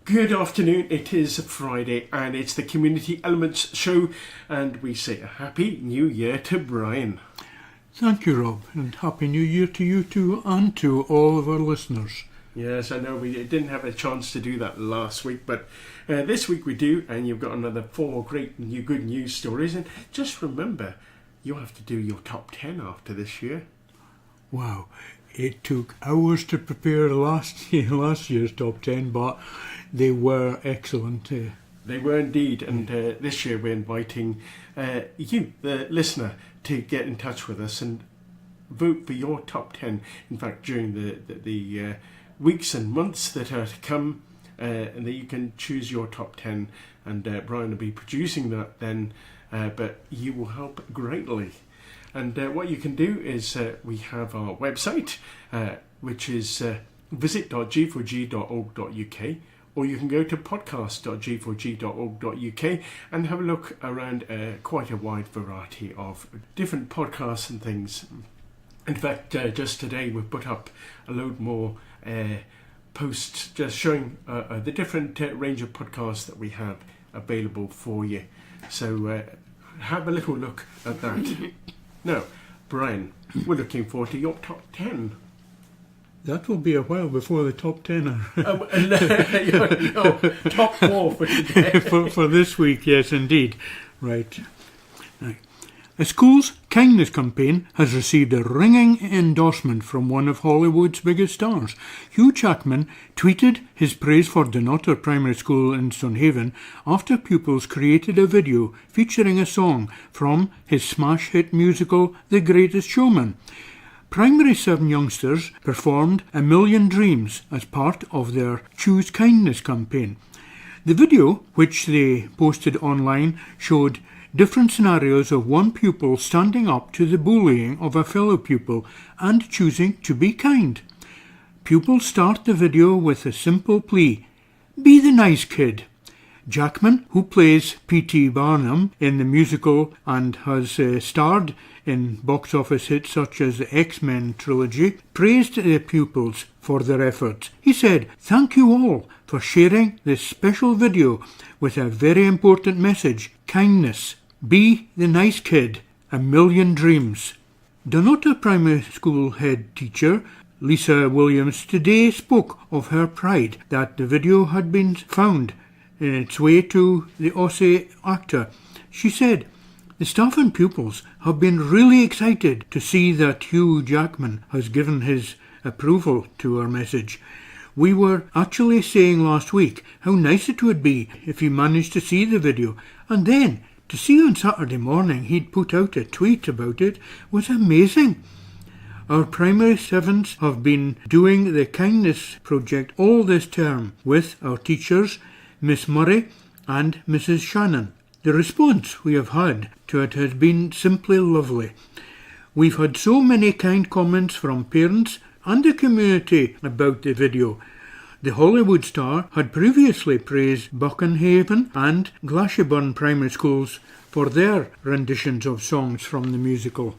Good afternoon, it is Friday and it's the Community Elements show, and we say a Happy New Year to Brian. Thank you, Rob, and Happy New Year to you too and to all of our listeners. Yes, I know we didn't have a chance to do that last week, but this week we do, and you've got another 4 great good news stories. And just remember, you have to do your top 10 after this year. Wow, it took hours to prepare last year's top 10, but they were excellent. They were indeed, and this year we're inviting you, the listener, to get in touch with us and vote for your top 10. In fact, during the weeks and months that are to come, and that you can choose your top 10, and Brian will be producing that then, but you will help greatly. And what you can do is we have our website, which is visit.g4g.org.uk, or you can go to podcast.g4g.org.uk and have a look around quite a wide variety of different podcasts and things. In fact, just today we've put up a load more posts just showing the different range of podcasts that we have available for you. So have a little look at that. Now, Brian, we're looking forward to your top 10. That will be a while before the top 10 are. No, top 4 for today. for this week, yes, indeed. Right. A school's kindness campaign has received a ringing endorsement from one of Hollywood's biggest stars. Hugh Jackman tweeted his praise for Dunnottar Primary School in Stonehaven after pupils created a video featuring a song from his smash hit musical The Greatest Showman. Primary 7 youngsters performed A Million Dreams as part of their Choose Kindness campaign. The video, which they posted online, showed different scenarios of one pupil standing up to the bullying of a fellow pupil and choosing to be kind. Pupils start the video with a simple plea: be the nice kid. Jackman, who plays P.T. Barnum in the musical and has starred in box office hits such as the X-Men trilogy, praised the pupils for their efforts. He said, "Thank you all for sharing this special video with a very important message: kindness. Be the nice kid. A million dreams." Dunnottar Primary School head teacher Lisa Williams today spoke of her pride that the video had been found in its way to the Aussie actor. She said, "The staff and pupils have been really excited to see that Hugh Jackman has given his approval to our message. We were actually saying last week how nice it would be if he managed to see the video, and then to see on Saturday morning he'd put out a tweet about it was amazing." Our primary 7s have been doing the kindness project all this term with our teachers, Miss Murray and Mrs. Shannon. The response we have had to it has been simply lovely. We've had so many kind comments from parents and the community about the video. The Hollywood star had previously praised Buckenhaven and Glashieburn primary schools for their renditions of songs from the musical.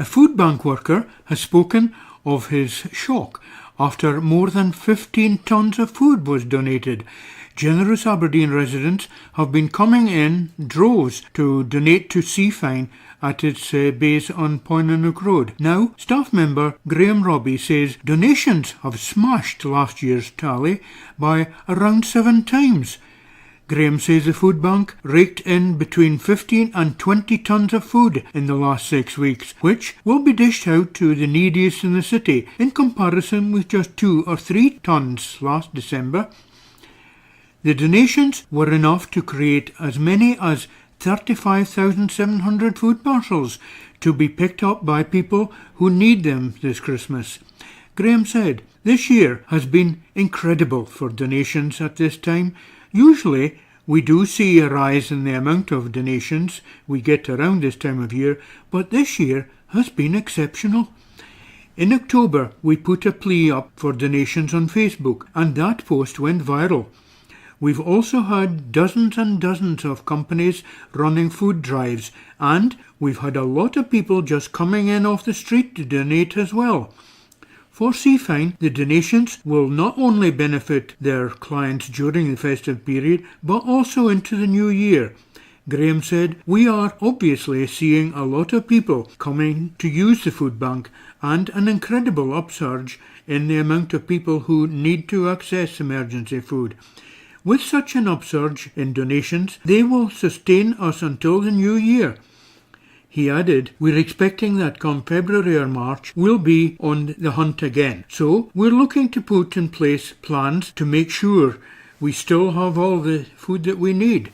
A food bank worker has spoken of his shock after more than 15 tonnes of food was donated. Generous Aberdeen residents have been coming in droves to donate to Seafine at its base on Poynanook Road. Now, staff member Graham Robbie says donations have smashed last year's tally by around 7 times. Graham says the food bank raked in between 15 and 20 tonnes of food in the last 6 weeks, which will be dished out to the neediest in the city, in comparison with just 2 or 3 tonnes last December. The donations were enough to create as many as 35,700 food parcels to be picked up by people who need them this Christmas. Graham said, "This year has been incredible for donations at this time. Usually we do see a rise in the amount of donations we get around this time of year, but this year has been exceptional." In October, we put a plea up for donations on Facebook, and that post went viral. We've also had dozens and dozens of companies running food drives, and we've had a lot of people just coming in off the street to donate as well. For Seafine, the donations will not only benefit their clients during the festive period, but also into the new year. Graham said, "We are obviously seeing a lot of people coming to use the food bank and an incredible upsurge in the amount of people who need to access emergency food. With such an upsurge in donations, they will sustain us until the new year." He added, "We're expecting that come February or March, we'll be on the hunt again. So we're looking to put in place plans to make sure we still have all the food that we need."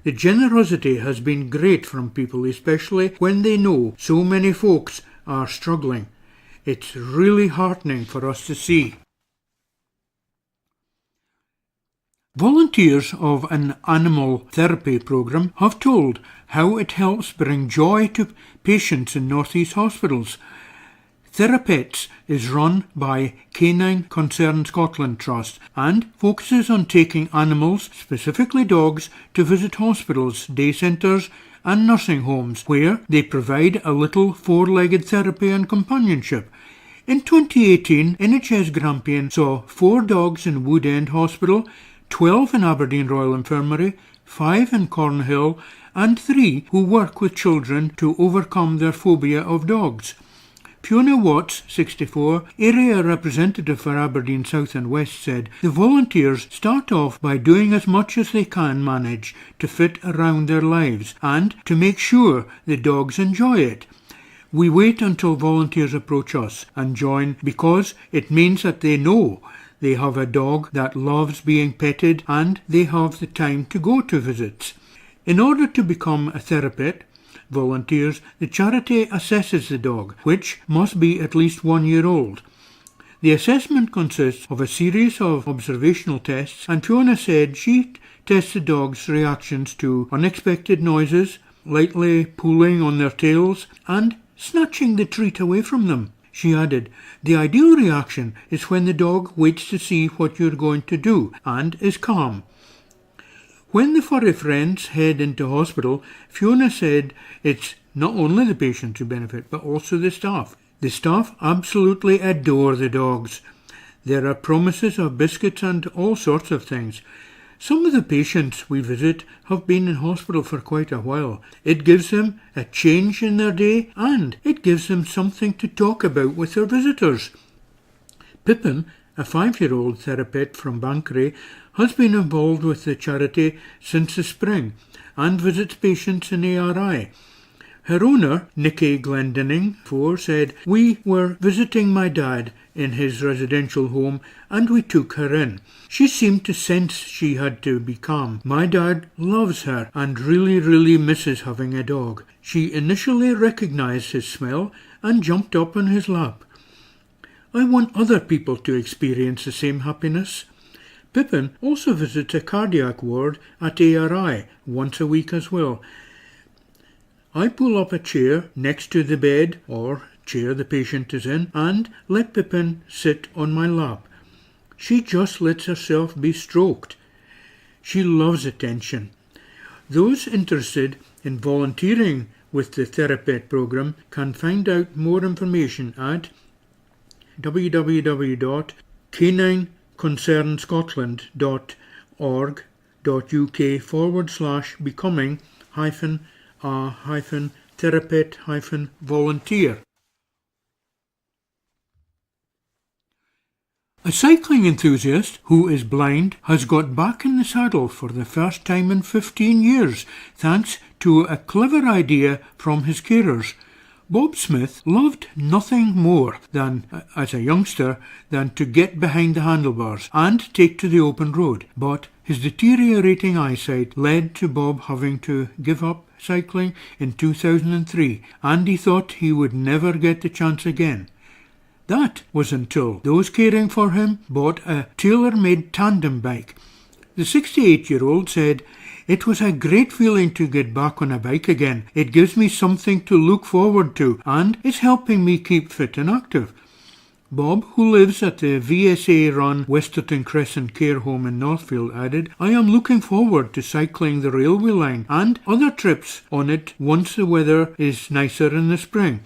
The generosity has been great from people, especially when they know so many folks are struggling. It's really heartening for us to see. Volunteers of an animal therapy program have told how it helps bring joy to patients in northeast hospitals. TheraPets is run by Canine Concern Scotland Trust and focuses on taking animals, specifically dogs, to visit hospitals, day centres and nursing homes where they provide a little four-legged therapy and companionship. In 2018, NHS Grampian saw 4 dogs in Wood End Hospital, 12 in Aberdeen Royal Infirmary, 5 in Cornhill and 3 who work with children to overcome their phobia of dogs. Fiona Watts, 64, area representative for Aberdeen South and West, said the volunteers start off by doing as much as they can manage to fit around their lives and to make sure the dogs enjoy it. We wait until volunteers approach us and join because it means that they know they have a dog that loves being petted and they have the time to go to visits. In order to become a TheraPet, volunteers, the charity assesses the dog, which must be at least 1 year old. The assessment consists of a series of observational tests, and Fiona said she tests the dog's reactions to unexpected noises, lightly pulling on their tails, and snatching the treat away from them. She added, "The ideal reaction is when the dog waits to see what you're going to do and is calm." When the furry friends head into hospital, Fiona said it's not only the patients who benefit, but also the staff. The staff absolutely adore the dogs. There are promises of biscuits and all sorts of things. Some of the patients we visit have been in hospital for quite a while. It gives them a change in their day and it gives them something to talk about with their visitors. Pippin, a 5-year-old TheraPet from Bankery, has been involved with the charity since the spring and visits patients in ARI. Her owner, Nicky Glendinning, 4, said, "We were visiting my dad in his residential home and we took her in. She seemed to sense she had to be calm. My dad loves her and really misses having a dog. She initially recognised his smell and jumped up on his lap. I want other people to experience the same happiness." Pippin also visits a cardiac ward at ARI once a week as well. I pull up a chair next to the bed or chair the patient is in and let Pippin sit on my lap. She just lets herself be stroked. She loves attention. Those interested in volunteering with the TheraPet program can find out more information at www.canineconcernscotland.org.uk/becoming-a-therapet-volunteer. A cycling enthusiast who is blind has got back in the saddle for the first time in 15 years, thanks to a clever idea from his carers. Bob Smith loved nothing more than, as a youngster, than to get behind the handlebars and take to the open road. But his deteriorating eyesight led to Bob having to give up cycling in 2003, and he thought he would never get the chance again. That was until those caring for him bought a tailor-made tandem bike. The 68-year-old said, "It was a great feeling to get back on a bike again. It gives me something to look forward to and is helping me keep fit and active." Bob, who lives at the VSA-run Westerton Crescent Care Home in Northfield, added, "I am looking forward to cycling the railway line and other trips on it once the weather is nicer in the spring."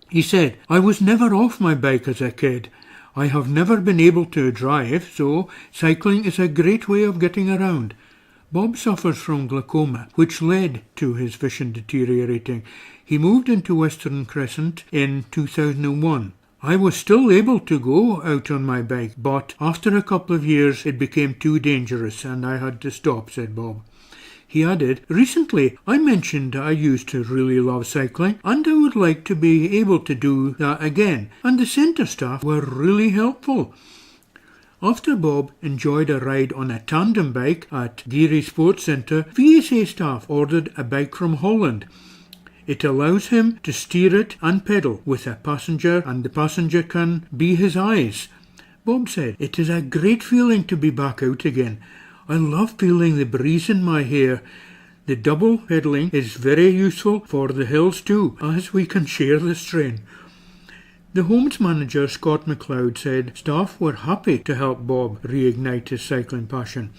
He said, "I was never off my bike as a kid. I have never been able to drive, so cycling is a great way of getting around." Bob suffers from glaucoma, which led to his vision deteriorating. He moved into Westerton Crescent in 2001. "I was still able to go out on my bike, but after a couple of years it became too dangerous and I had to stop," said Bob. He added, "Recently I mentioned I used to really love cycling and I would like to be able to do that again, and the centre staff were really helpful." After Bob enjoyed a ride on a tandem bike at Geary Sports Centre, VSA staff ordered a bike from Holland. It allows him to steer it and pedal with a passenger, and the passenger can be his eyes. Bob said, "It is a great feeling to be back out again. I love feeling the breeze in my hair. The double pedalling is very useful for the hills too, as we can share the strain." The home's manager, Scott McLeod, said staff were happy to help Bob reignite his cycling passion.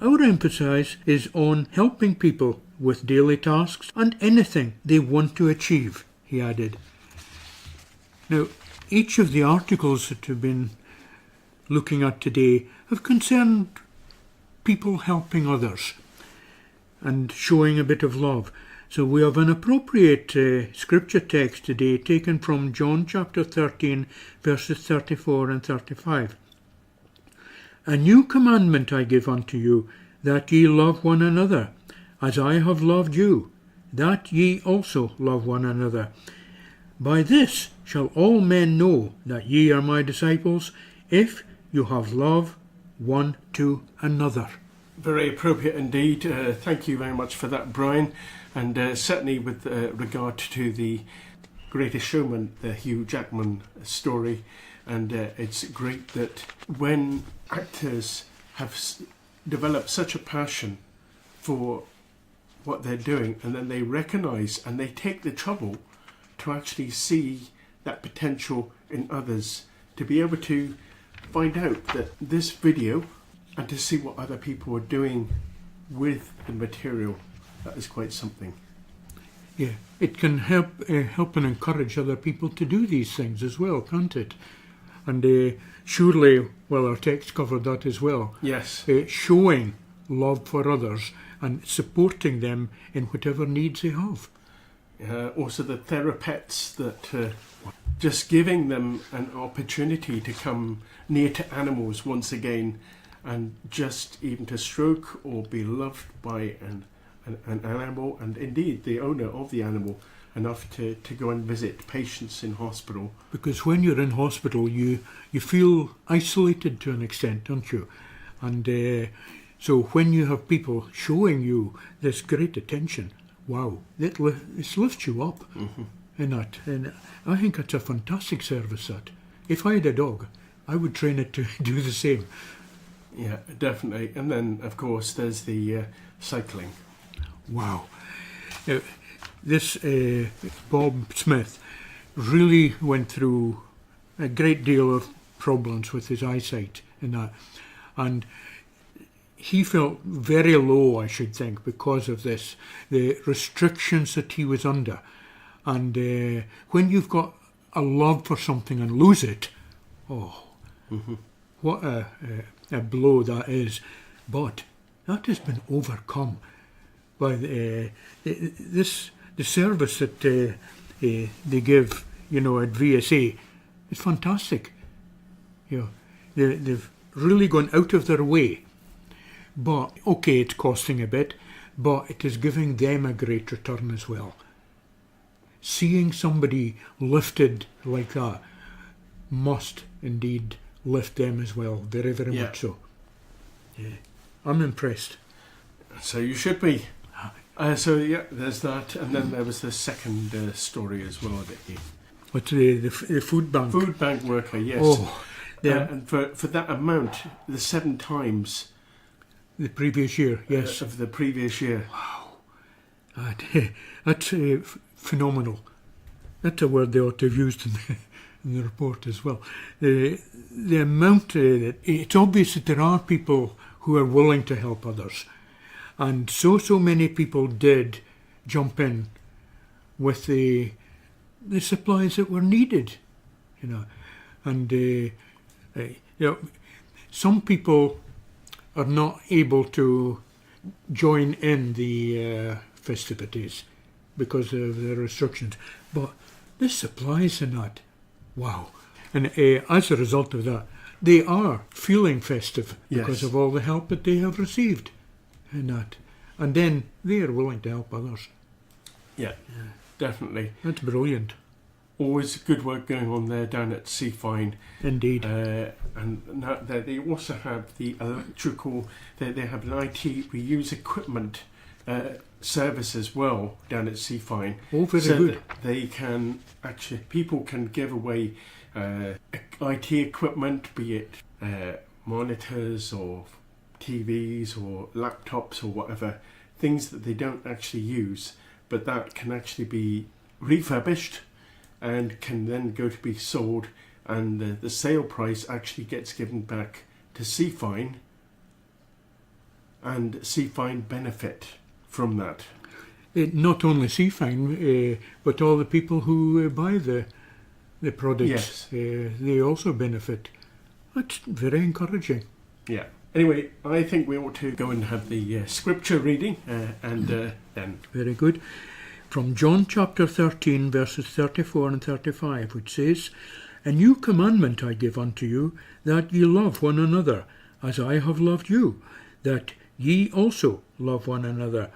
"Our emphasis is on helping people with daily tasks and anything they want to achieve," he added. Now, each of the articles that we've been looking at today have concerned people helping others and showing a bit of love. So we have an appropriate scripture text today taken from John chapter 13, verses 34 and 35. "A new commandment I give unto you, that ye love one another, as I have loved you, that ye also love one another. By this shall all men know that ye are my disciples, if you have love one to another." Very appropriate indeed. Thank you very much for that, Brian. And certainly with regard to the Greatest Showman, the Hugh Jackman story, and it's great that when actors have developed such a passion for what they're doing, and then they recognise and they take the trouble to actually see that potential in others, to be able to find out that this video and to see what other people are doing with the material, that is quite something. Yeah, it can help and encourage other people to do these things as well, can't it? And surely, well, our text covered that as well. Yes. Showing love for others and supporting them in whatever needs they have. Also the TheraPets, that just giving them an opportunity to come near to animals once again, and just even to stroke or be loved by an animal, and indeed the owner of the animal, enough to go and visit patients in hospital. Because when you're in hospital, you feel isolated to an extent, don't you? And so when you have people showing you this great attention, wow, it lifts you up. Mm-hmm. And I think it's a fantastic service. That if I had a dog, I would train it to do the same. Yeah, definitely. And then, of course, there's the cycling. Wow. This Bob Smith really went through a great deal of problems with his eyesight in that. And he felt very low, I should think, because of this, the restrictions that he was under. And when you've got a love for something and lose it, what a blow that is. But that has been overcome by the service that they give, at VSA. It's fantastic. They've really gone out of their way. But, okay, it's costing a bit, but it is giving them a great return as well. Seeing somebody lifted like that must indeed lift them as well, very, very much so. Yeah, I'm impressed. So you should be. So yeah, there's that, and then there was the second story as well that he. What's the food bank? Food bank worker, yes. Oh, yeah. And for that amount, the 7 times. The previous year, yes. Of the previous year. Wow. That's phenomenal. That's a word they ought to have used in the report as well. The amount, it's obvious that there are people who are willing to help others. And so many people did jump in with the the supplies that were needed, and some people are not able to join in the festivities because of the restrictions, but the supplies and that, wow. And as a result of that, they are feeling festive because of all the help that they have received and that. And then they are willing to help others. Yeah, definitely. That's brilliant. Always good work going on there down at Seafine. Indeed. And now they also have the electrical, they have an IT reuse equipment service as well down at Seafine. Oh, very so good. That they can actually, people can give away IT equipment, be it monitors or TVs or laptops or whatever, things that they don't actually use, but that can actually be refurbished and can then go to be sold, and the sale price actually gets given back to Seafine, and Seafine benefit from that. Not only Seafine, but all the people who buy the products, they also benefit. That's very encouraging. Yeah. Anyway, I think we ought to go and have the scripture reading, and then. Very good. From John chapter 13, verses 34 and 35, which says, A new commandment I give unto you, that ye love one another, as I have loved you, that ye also love one another.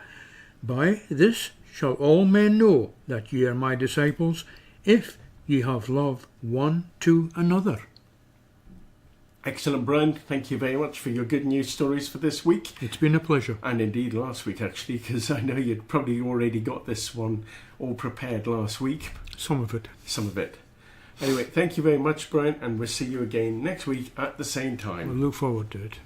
By this shall all men know that ye are my disciples, if ye have love one to another. Excellent, Brian. Thank you very much for your good news stories for this week. It's been a pleasure. And indeed last week, actually, because I know you'd probably already got this one all prepared last week. Some of it. Some of it. Anyway, thank you very much, Brian, and we'll see you again next week at the same time. We'll look forward to it.